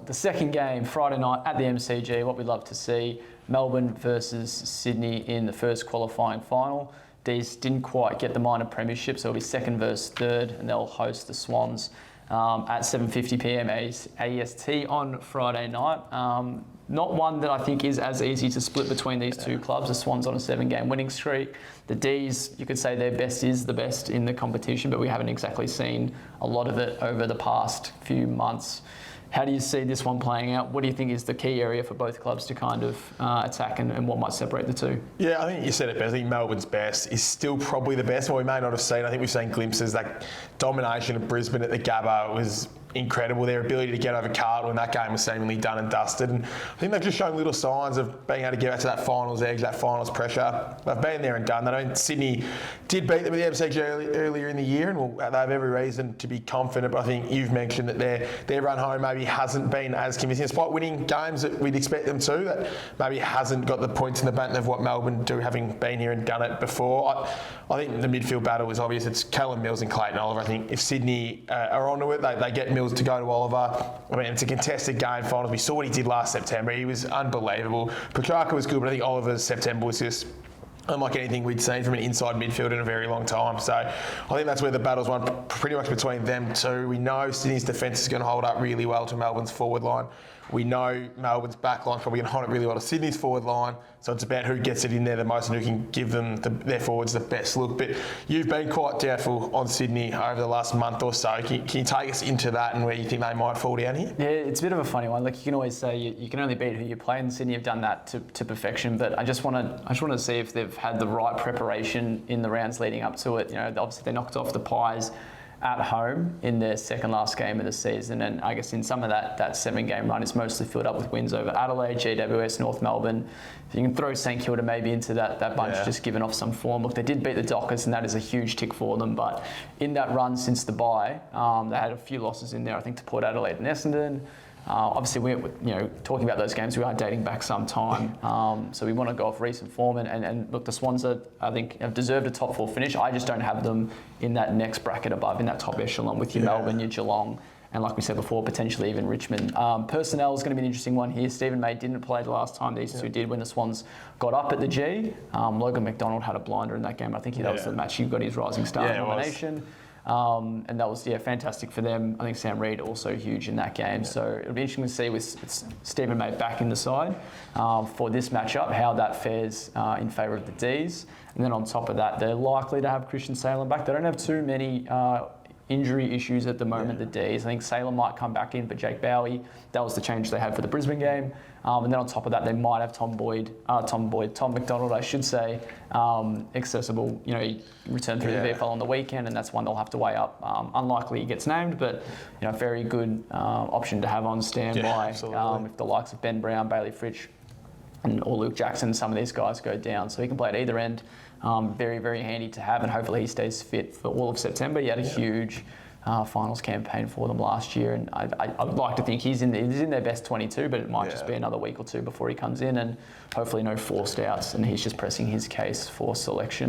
the second game, Friday night at the MCG, what we'd love to see, Melbourne versus Sydney in the first qualifying final. These didn't quite get the minor premiership, so it'll be second versus third, and they'll host the Swans at 7:50pm AEST on Friday night. Not one that I think is as easy to split between these two clubs. The Swans on a 7-game winning streak. The D's, you could say their best is the best in the competition, but we haven't exactly seen a lot of it over the past few months. How do you see this one playing out? What do you think is the key area for both clubs to kind of attack, and what might separate the two? Yeah, I think you said it best. I think Melbourne's best is still probably the best. What we may not have seen, I think we've seen glimpses. That domination of Brisbane at the Gabba was incredible. Their ability to get over Carlton when that game was seemingly done and dusted. And I think they've just shown little signs of being able to get back to that finals edge, that finals pressure. They've been there and done that. I mean, Sydney did beat them at the MCG earlier in the year, and they have every reason to be confident. But I think you've mentioned that their run home maybe hasn't been as convincing. Despite winning games that we'd expect them to, that maybe hasn't got the points in the bank of what Melbourne do, having been here and done it before. I think the midfield battle is obvious. It's Callum Mills and Clayton Oliver. I think if Sydney are onto it, they get Mills to go to Oliver. I mean, it's a contested game finals. We saw what he did last September. He was unbelievable. Petrarca was good, but I think Oliver's September was just unlike anything we'd seen from an inside midfield in a very long time. So I think that's where the battle's won, pretty much between them two. We know Sydney's defence is going to hold up really well to Melbourne's forward line. We know Melbourne's back line's probably going to hold up really well to Sydney's forward line. So it's about who gets it in there the most and who can give them their forwards the best look. But you've been quite doubtful on Sydney over the last month or so. Can you take us into that and where you think they might fall down here? Yeah, it's a bit of a funny one. Like, you can always say you can only beat who you play, and Sydney have done that to perfection. But I just want to see if they've had the right preparation in the rounds leading up to it. You know, obviously they knocked off the Pies at home in their second last game of the season, and I guess in some of that 7-game run it's mostly filled up with wins over Adelaide, GWS, North Melbourne. You can throw St Kilda maybe into that bunch, just giving off some form. Look, they did beat the Dockers, and that is a huge tick for them, but in that run since the bye, they had a few losses in there, I think, to Port Adelaide and Essendon. Obviously, we're talking about those games, we are dating back some time, so we want to go off recent form. And look, the Swans I think have deserved a top 4 finish. I just don't have them in that next bracket above, in that top echelon with your Melbourne, your Geelong, and like we said before, potentially even Richmond. Personnel is going to be an interesting one here. Stephen May didn't play the last time these two did when the Swans got up at the G. Logan McDonald had a blinder in that game. I think that was the match he got his Rising Star nomination. And that was fantastic for them. I think Sam Reid also huge in that game. So it'll be interesting to see with Stephen May back in the side for this matchup how that fares in favour of the D's. And then on top of that, they're likely to have Christian Salem back. They don't have too many injury issues at the moment, the D's. I think Salem might come back in, but Jake Bowie, that was the change they had for the Brisbane game. And then on top of that, they might have Tom McDonald, I should say, accessible. You know, he returned through the VFL on the weekend, and that's one they'll have to weigh up. Unlikely he gets named, but very good option to have on standby if the likes of Ben Brown, Bailey Fritsch, or Luke Jackson, some of these guys go down. So he can play at either end. Very, very handy to have, and hopefully he stays fit for all of September. He had a huge finals campaign for them last year, and I'd like to think he's in their best 22, but it might just be another week or two before he comes in, and hopefully no forced outs, and he's just pressing his case for selection.